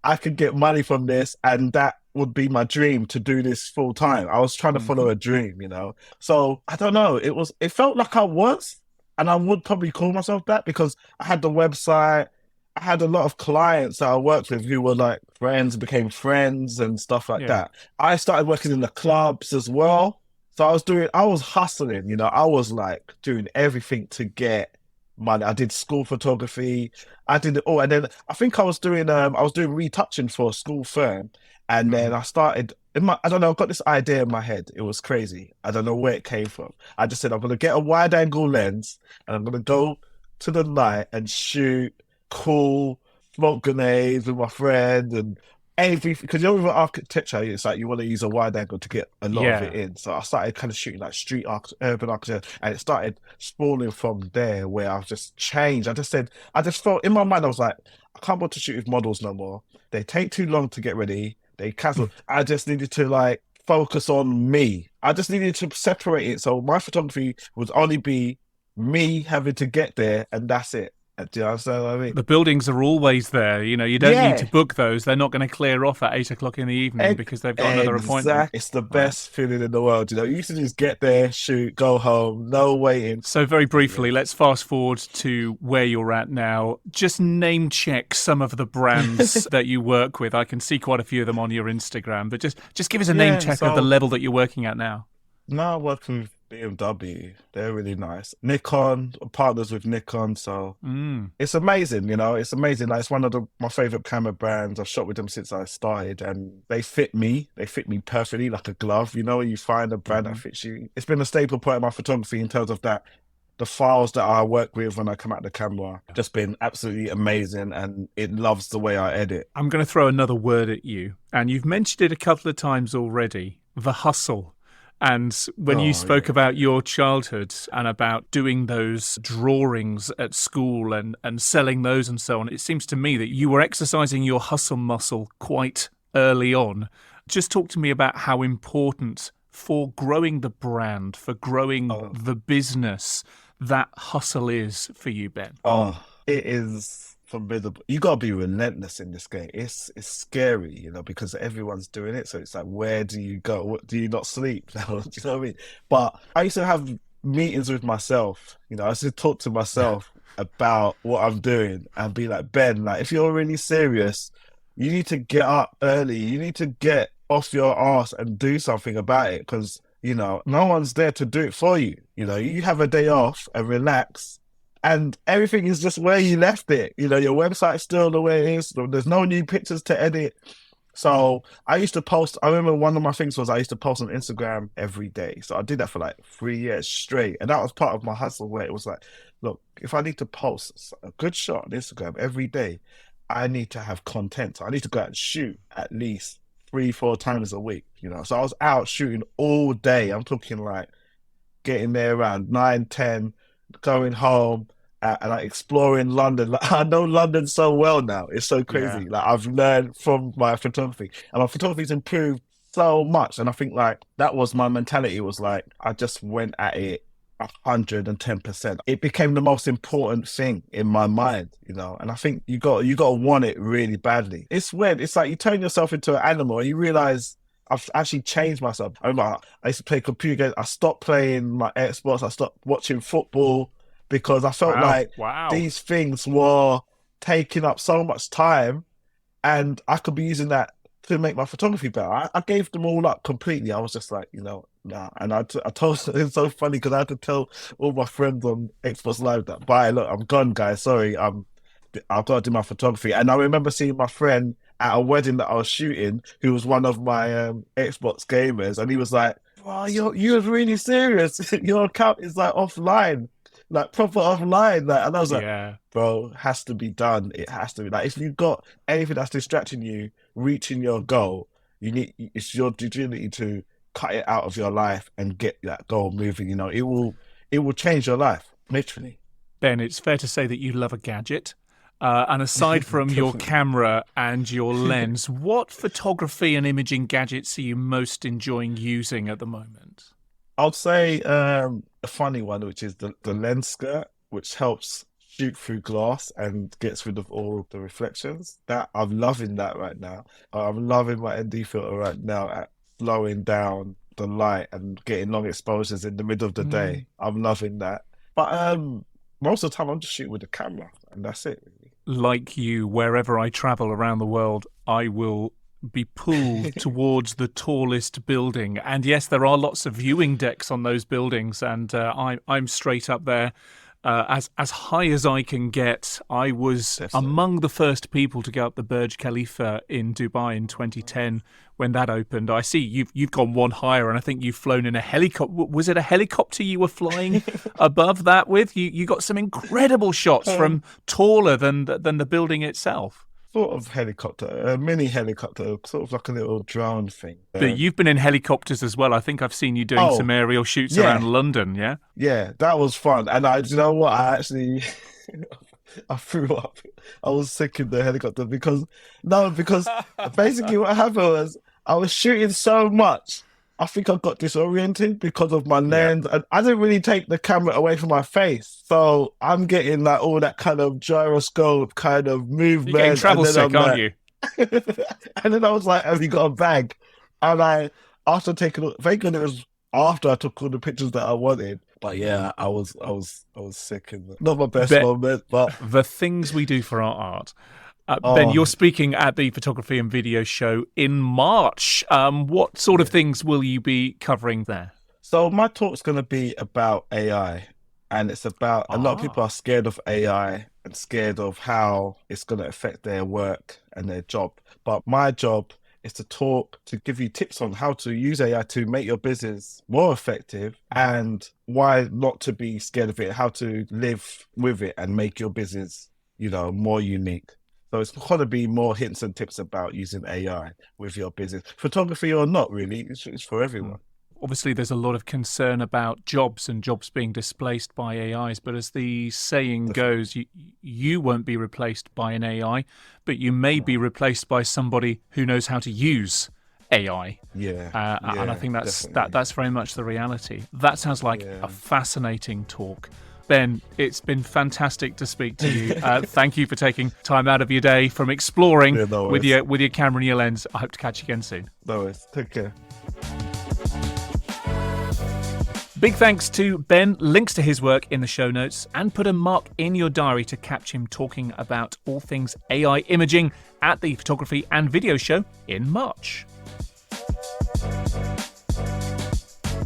I could get money from this, and that would be my dream, to do this full time. I was trying to follow a dream, you know? So I don't know. It felt like I was. And I would probably call myself that because I had the website. I had a lot of clients that I worked with who were like friends, became friends and stuff like that. I started working in the clubs as well. So I was hustling, you know, I was like doing everything to get money. I did school photography. I did it all. And then I think I was doing retouching for a school firm. And then I started, I don't know, I've got this idea in my head. It was crazy. I don't know where it came from. I just said, I'm going to get a wide angle lens, and I'm going to go to the night and shoot cool smoke grenades with my friend and everything. Because you know, with architecture, it's like you want to use a wide angle to get a lot of it in. So I started kind of shooting like street art, urban architecture, and it started spawning from there, where I've just changed. I just felt in my mind, I was like, I can't want to shoot with models no more. They take too long to get ready. They cancel. I just needed to like focus on me. I just needed to separate it. So my photography would only be me having to get there, and that's it. Do you understand what I mean? The buildings are always there. You don't need to Yeah. book those. They're not going to clear off at 8 o'clock in the evening because they've got another appointment. Exactly. It's the Right. best feeling in the world. You used to just get there, shoot, go home, no waiting. So very briefly, let's fast forward to where you're at now. Just name check some of the brands that you work with. I can see quite a few of them on your Instagram, but just give us a name check of the level that you're working at now. Now I work with BMW. They're really nice. Nikon, partners with Nikon, so it's amazing. It's amazing. Like, it's one of my favorite camera brands. I've shot with them since I started, and they fit me. They fit me perfectly, like a glove. When you find a brand that fits you. It's been a staple point of my photography in terms of that. The files that I work with when I come out the camera just been absolutely amazing, and it loves the way I edit. I'm going to throw another word at you, and you've mentioned it a couple of times already: the hustle. And when you spoke about your childhood and about doing those drawings at school and selling those and so on, it seems to me that you were exercising your hustle muscle quite early on. Just talk to me about how important for growing the brand, for growing the business, that hustle is for you, Ben. It is formidable. You got to be relentless in this game. It's scary, because everyone's doing it. So it's like, where do you go? Do you not sleep? Do you know what I mean? But I used to have meetings with myself. I used to talk to myself about what I'm doing and be like, Ben, like, if you're really serious, you need to get up early. You need to get off your ass and do something about it, because no one's there to do it for you. You have a day off and relax, and everything is just where you left it. Your website's still the way it is. There's no new pictures to edit. So I used to post. I remember one of my things was I used to post on Instagram every day. So I did that for like 3 years straight, and that was part of my hustle, where it was like, look, if I need to post a good shot on Instagram every day, I need to have content. So I need to go out and shoot at least 3-4 times a week. So I was out shooting all day. I'm talking like getting there around 9-10, going home and like exploring London. Like, I know London so well now. It's so crazy. Yeah. Like, I've learned from my photography, and my photography's improved so much. And I think like that was my mentality. It was like I just went at it 110%. It became the most important thing in my mind, and I think you got to want it really badly. It's weird. It's like you turn yourself into an animal and you realize I've actually changed myself. I remember I used to play computer games. I stopped playing my Xbox. I stopped watching football because I felt like these things were taking up so much time, and I could be using that to make my photography better. I gave them all up completely. I was just like, nah. And I told, it's so funny because I had to tell all my friends on Xbox Live that, bye, look, I'm gone, guys. Sorry, I've got to do my photography. And I remember seeing my friend at a wedding that I was shooting, who was one of my Xbox gamers, and he was like, wow, you're really serious. Your account is like offline, like proper offline. Like, and I was like, bro, it has to be done. It has to be. Like, if you've got anything that's distracting you reaching your goal, it's your duty to cut it out of your life and get that goal moving. It will change your life, literally. Ben, it's fair to say that you love a gadget. And aside from your camera and your lens, what photography and imaging gadgets are you most enjoying using at the moment? I'd say a funny one, which is the lens skirt, which helps shoot through glass and gets rid of all the reflections. That I'm loving that right now. I'm loving my ND filter right now at slowing down the light and getting long exposures in the middle of the day. I'm loving that. But most of the time I'm just shooting with the camera, and that's it, really. Like you, wherever I travel around the world, I will be pulled towards the tallest building. And yes, there are lots of viewing decks on those buildings, and I'm straight up there. As high as I can get. I was among the first people to go up the Burj Khalifa in Dubai in 2010 when that opened. I see you've gone one higher, and I think you've flown in a helicopter. Was it a helicopter you were flying above that with? You got some incredible shots from taller than the building itself. Sort of helicopter, a mini helicopter, sort of like a little drone thing. But you've been in helicopters as well. I think I've seen you doing some aerial shoots around London, yeah? Yeah, that was fun. And you know what? I actually, I threw up. I was sick in the helicopter because basically what happened was I was shooting so much I think I got disoriented because of my Yeah. lens, and I didn't really take the camera away from my face, so I'm getting like all that kind of gyroscope kind of movement. You're getting travel and then sick, I'm aren't like- you? And then I was like, "Have you got a bag?" And after taking, thank God it was after I took all the pictures that I wanted. But yeah, I was sick and not my best Bet- moment, but The things we do for our art. Ben, Oh. you're speaking at the Photography and Video Show in March. What sort of things will you be covering there? So my talk's going to be about AI, and it's about a lot of people are scared of AI and scared of how it's going to affect their work and their job. But my job is to talk, to give you tips on how to use AI to make your business more effective and why not to be scared of it, how to live with it and make your business, more unique. So it's going to be more hints and tips about using AI with your business. Photography or not, really, it's for everyone. Obviously, there's a lot of concern about jobs and jobs being displaced by AIs. But as the saying goes, you won't be replaced by an AI, but you may be replaced by somebody who knows how to use AI. Yeah. And I think definitely. that's very much the reality. That sounds like a fascinating talk. Ben, it's been fantastic to speak to you. Thank you for taking time out of your day from exploring no with worries. your camera and your lens. I hope to catch you again soon. No worries. Take care. Big thanks to Ben. Links to his work in the show notes, and put a mark in your diary to catch him talking about all things AI imaging at the Photography and Video Show in March.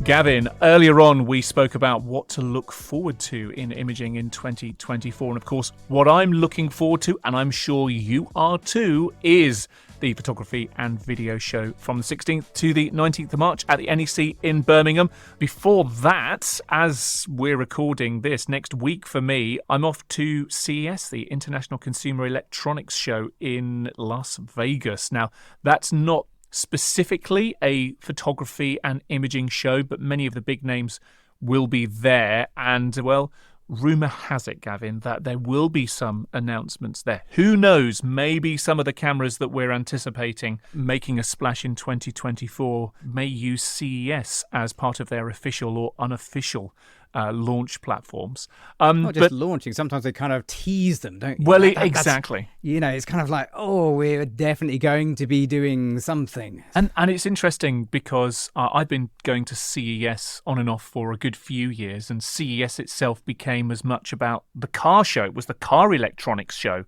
Gavin, earlier on we spoke about what to look forward to in imaging in 2024. And of course, what I'm looking forward to, and I'm sure you are too, is the Photography and Video Show from the 16th to the 19th of March at the NEC in Birmingham. Before that, as we're recording this next week for me, I'm off to CES, the International Consumer Electronics Show in Las Vegas. Now, that's not specifically a photography and imaging show, but many of the big names will be there. And, well, rumour has it, Gavin, that there will be some announcements there. Who knows? Maybe some of the cameras that we're anticipating making a splash in 2024 may use CES as part of their official or unofficial launch platforms. Not just launching. Sometimes they kind of tease them, don't you? Well, That's- exactly. It's kind of like, oh, we're definitely going to be doing something. And it's interesting because I've been going to CES on and off for a good few years, and CES itself became as much about the car show. It was the car electronics show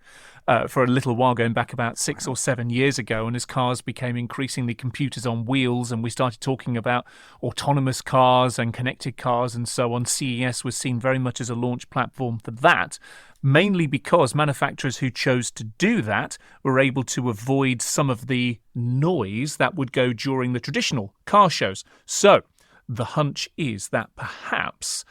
for a little while, going back about 6 or 7 years ago. And as cars became increasingly computers on wheels and we started talking about autonomous cars and connected cars and so on, CES was seen very much as a launch platform for that, mainly because manufacturers who chose to do that were able to avoid some of the noise that would go during the traditional car shows. So the hunch is that perhaps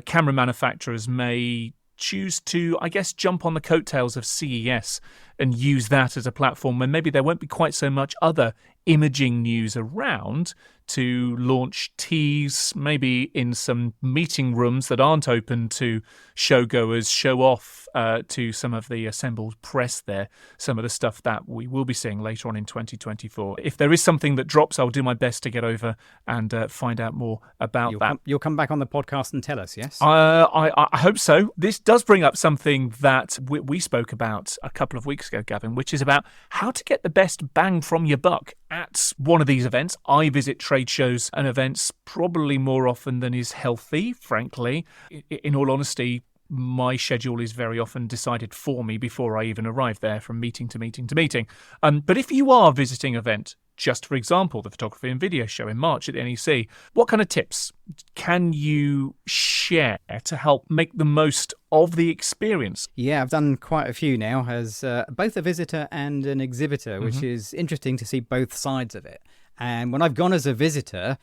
camera manufacturers may choose to, I guess, jump on the coattails of CES and use that as a platform when maybe there won't be quite so much other imaging news around to launch teas, maybe in some meeting rooms that aren't open to showgoers, show off to some of the assembled press there, some of the stuff that we will be seeing later on in 2024. If there is something that drops, I'll do my best to get over and find out more about that. You'll come back on the podcast and tell us, yes? I hope so. This does bring up something that we spoke about a couple of weeks ago, Gavin, which is about how to get the best bang from your buck at one of these events. I visit trade shows and events probably more often than is healthy, frankly. In all honesty, my schedule is very often decided for me before I even arrive there, from meeting to meeting to meeting. But if you are visiting an event, just for example, the Photography and Video Show in March at the NEC, what kind of tips can you share to help make the most of the experience? Yeah, I've done quite a few now as both a visitor and an exhibitor, which is interesting to see both sides of it. And when I've gone as a visitor,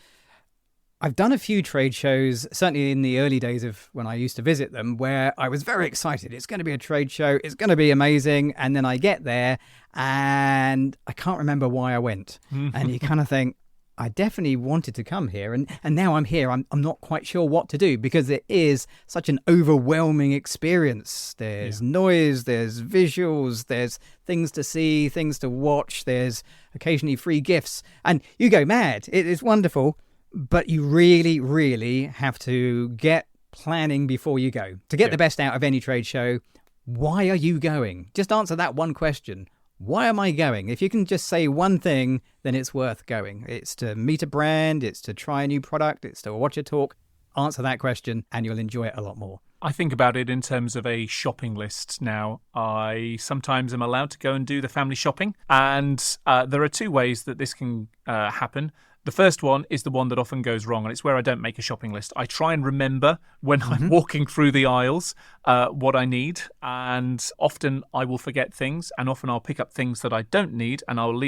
I've done a few trade shows, certainly in the early days of when I used to visit them, where I was very excited. It's going to be a trade show. It's going to be amazing. And then I get there and I can't remember why I went. And you kind of think, I definitely wanted to come here. And now I'm here. I'm not quite sure what to do because it is such an overwhelming experience. There's noise, there's visuals, there's things to see, things to watch. There's occasionally free gifts. And you go mad. It is wonderful. But you really, really have to get planning before you go. To get the best out of any trade show, why are you going? Just answer that one question. Why am I going? If you can just say one thing, then it's worth going. It's to meet a brand, it's to try a new product, it's to watch a talk. Answer that question and you'll enjoy it a lot more. I think about it in terms of a shopping list now. I sometimes am allowed to go and do the family shopping, and there are two ways that this can happen. The first one is the one that often goes wrong, and it's where I don't make a shopping list. I try and remember when I'm walking through the aisles what I need, and often I will forget things, and often I'll pick up things that I don't need, and I'll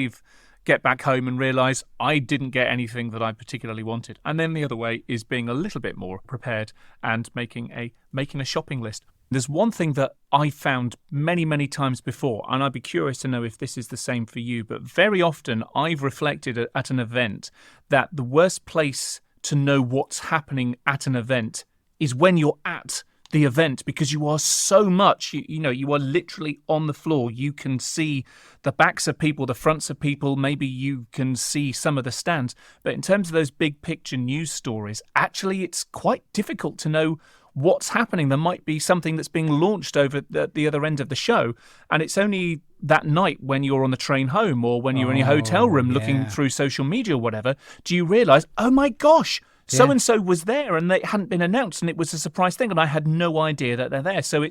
get back home and realise I didn't get anything that I particularly wanted. And then the other way is being a little bit more prepared and making a shopping list. There's one thing that I found many, many times before, and I'd be curious to know if this is the same for you, but very often I've reflected at an event that the worst place to know what's happening at an event is when you're at the event, because you are so much, you are literally on the floor. You can see the backs of people, the fronts of people, maybe you can see some of the stands. But in terms of those big picture news stories, actually it's quite difficult to know what's happening. There might be something that's being launched over the other end of the show, and it's only that night when you're on the train home or when you're in your hotel room looking through social media or whatever, do you realise, oh my gosh, so-and-so was there and they hadn't been announced and it was a surprise thing and I had no idea that they're there. So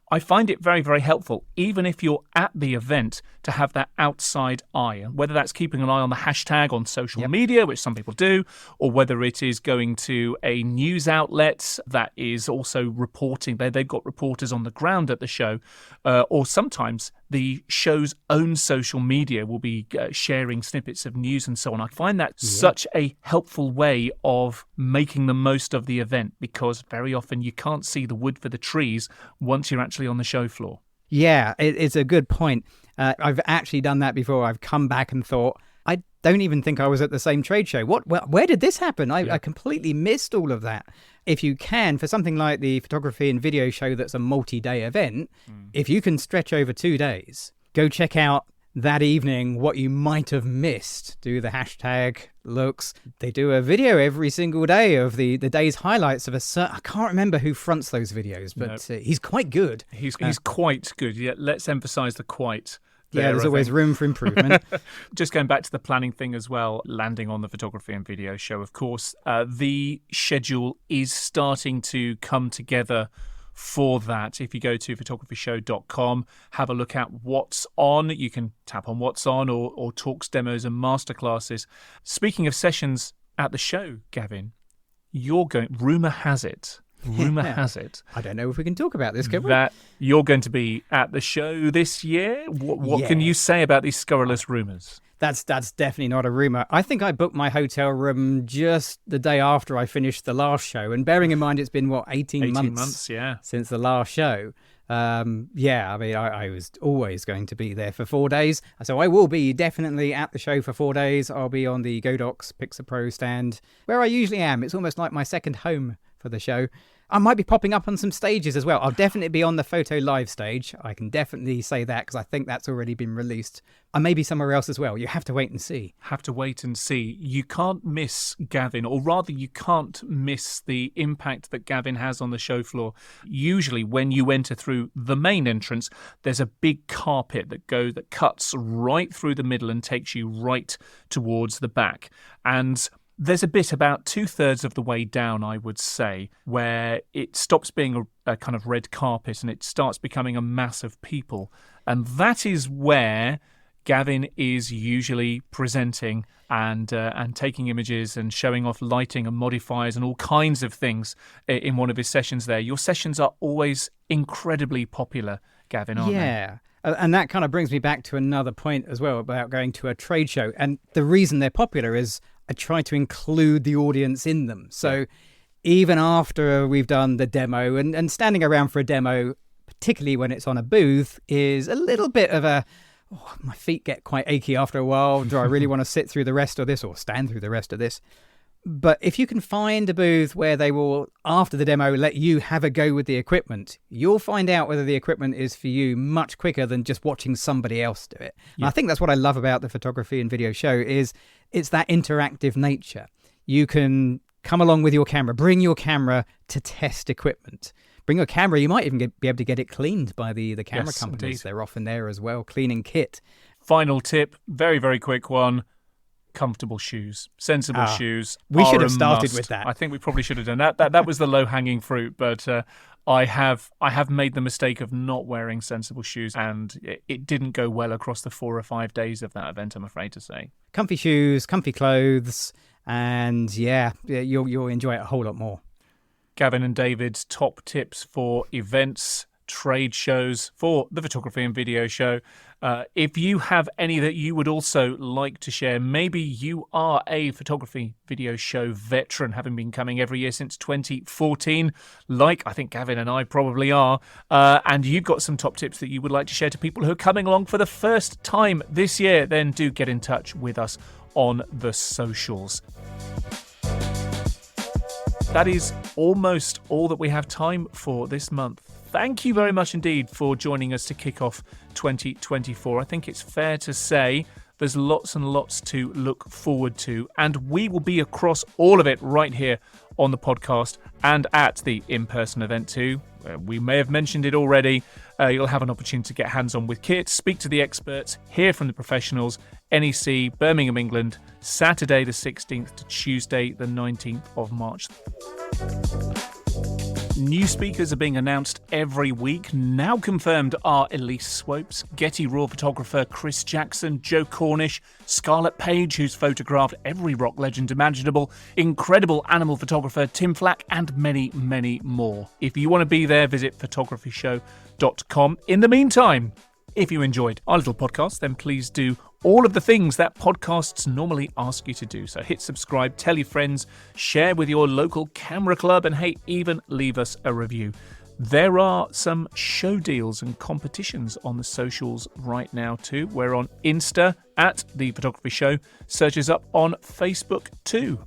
I find it very, very helpful, even if you're at the event, to have that outside eye, whether that's keeping an eye on the hashtag on social media, which some people do, or whether it is going to a news outlet that is also reporting. They've got reporters on the ground at the show, or sometimes the show's own social media will be sharing snippets of news and so on. I find that such a helpful way of making the most of the event, because very often you can't see the wood for the trees once you're actually on the show floor. Yeah, it's a good point. I've actually done that before. I've come back and thought, I don't even think I was at the same trade show. Where did this happen? I completely missed all of that. If you can, for something like the photography and video show that's a multi-day event, if you can stretch over 2 days, go check out that evening what you might have missed. Do the hashtag looks. They do a video every single day of the day's highlights of I can't remember who fronts those videos, but he's quite good. He's quite good. Yeah, let's emphasise the quite. There's always room for improvement. Just going back to the planning thing as well, landing on the photography and video show, of course, the schedule is starting to come together for that. If you go to photographyshow.com, have a look at what's on. You can tap on what's on or talks, demos and masterclasses. Speaking of sessions at the show, Gavin, rumour has it, I don't know if we can talk about this, can we? That you're going to be at the show this year. What can you say about these scurrilous rumours? That's definitely not a rumour. I think I booked my hotel room just the day after I finished the last show. And bearing in mind it's been, 18 months since the last show. I was always going to be there for 4 days. So I will be definitely at the show for 4 days. I'll be on the Godox Pixar Pro stand, where I usually am. It's almost like my second home for the show. I might be popping up on some stages as well. I'll definitely be on the photo live stage. I can definitely say that because I think that's already been released. I may be somewhere else as well. You have to wait and see. You can't miss Gavin, or rather you can't miss the impact that Gavin has on the show floor. Usually when you enter through the main entrance, there's a big carpet that cuts right through the middle and takes you right towards the back. And there's a bit about 2/3 of the way down, I would say, where it stops being a kind of red carpet and it starts becoming a mass of people. And that is where Gavin is usually presenting and taking images and showing off lighting and modifiers and all kinds of things in one of his sessions there. Your sessions are always incredibly popular, Gavin, aren't they? Yeah. And that kind of brings me back to another point as well about going to a trade show. And the reason they're popular is I try to include the audience in them. So even after we've done the demo and standing around for a demo, particularly when it's on a booth, is a little bit of my feet get quite achy after a while. Do I really want to sit through the rest of this or stand through the rest of this? But if you can find a booth where they will, after the demo, let you have a go with the equipment, you'll find out whether the equipment is for you much quicker than just watching somebody else do it. And I think that's what I love about the photography and video show is it's that interactive nature. you can come along with your camera. Bring your camera to test equipment. Bring your camera. You might even be able to get it cleaned by the camera companies. Indeed. They're often there as well, cleaning kit. Final tip, very, very quick one. Comfortable shoes, sensible shoes. We should are have a started must. with that. I think we probably should have done that. That was the low-hanging fruit, but I have made the mistake of not wearing sensible shoes, and it didn't go well across the 4 or 5 days of that event, I'm afraid to say. Comfy shoes, comfy clothes, and you'll enjoy it a whole lot more. Gavin and David's top tips for events, trade shows, for the photography and video show. If you have any that you would also like to share, maybe you are a photography video show veteran, having been coming every year since 2014, like I think Gavin and I probably are, and you've got some top tips that you would like to share to people who are coming along for the first time this year, then do get in touch with us on the socials. That is almost all that we have time for this month. Thank you very much indeed for joining us to kick off 2024. I think it's fair to say there's lots and lots to look forward to, and we will be across all of it right here on the podcast and at the in-person event too. We may have mentioned it already. You'll have an opportunity to get hands-on with kit, speak to the experts, hear from the professionals. NEC, Birmingham, England, Saturday the 16th to Tuesday the 19th of March. New speakers are being announced every week. Now confirmed are Elise Swopes, Getty Raw photographer Chris Jackson, Joe Cornish, Scarlett Page, who's photographed every rock legend imaginable, incredible animal photographer Tim Flack, and many, many more. If you want to be there, visit photographyshow.com. In the meantime, if you enjoyed our little podcast, then please do all of the things that podcasts normally ask you to do. So hit subscribe, tell your friends, share with your local camera club, and hey, even leave us a review. There are some show deals and competitions on the socials right now too. We're on Insta at The Photography Show. Search us up on Facebook too.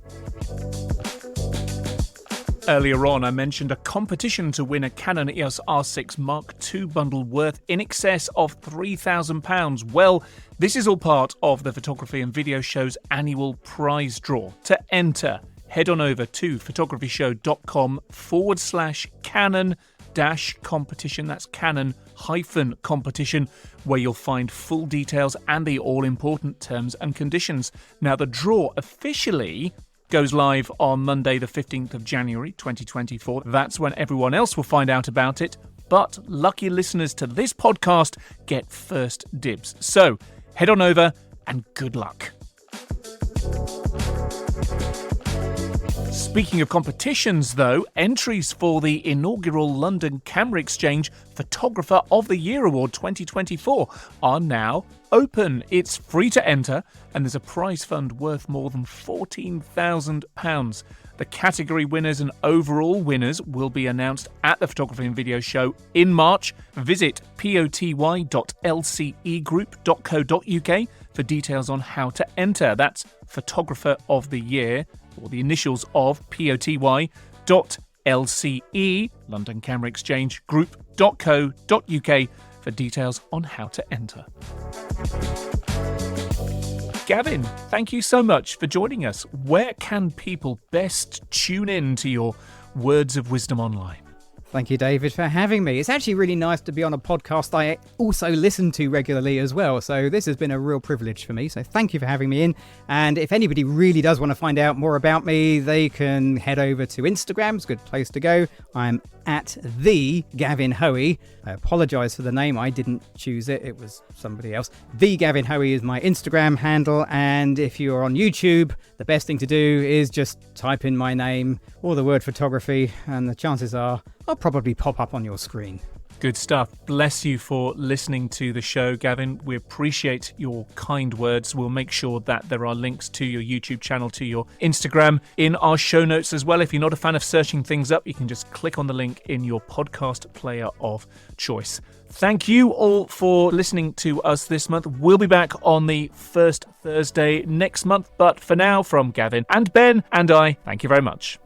Earlier on, I mentioned a competition to win a Canon EOS R6 Mark II bundle worth in excess of £3,000. Well, this is all part of the Photography and Video Show's annual prize draw. To enter, head on over to photographyshow.com/Canon-competition. That's Canon-competition, where you'll find full details and the all-important terms and conditions. Now, the draw officially goes live on Monday the 15th of January 2024. That's when everyone else will find out about it, but lucky listeners to this podcast get first dibs. So head on over and good luck. Speaking of competitions, though, entries for the inaugural London Camera Exchange Photographer of the Year Award 2024 are now open. It's free to enter, and there's a prize fund worth more than £14,000. The category winners and overall winners will be announced at the Photography and Video Show in March. Visit poty.lcegroup.co.uk for details on how to enter. That's Photographer of the Year, or the initials of poty.lce, London Camera Exchange Group.co.uk for details on how to enter. Gavin, thank you so much for joining us. Where can people best tune in to your words of wisdom online? Thank you, David, for having me. It's actually really nice to be on a podcast I also listen to regularly as well. So this has been a real privilege for me. So thank you for having me in. And if anybody really does want to find out more about me, they can head over to Instagram. It's a good place to go. I'm at the Gavin Hoey. I apologise for the name. I didn't choose it. It was somebody else. The Gavin Hoey is my Instagram handle. And if you're on YouTube, the best thing to do is just type in my name or the word photography, and the chances are I'll probably pop up on your screen. Good stuff. Bless you for listening to the show, Gavin. We appreciate your kind words. We'll make sure that there are links to your YouTube channel, to your Instagram in our show notes as well. If you're not a fan of searching things up, you can just click on the link in your podcast player of choice. Thank you all for listening to us this month. We'll be back on the first Thursday next month. But for now, from Gavin and Ben and I, thank you very much.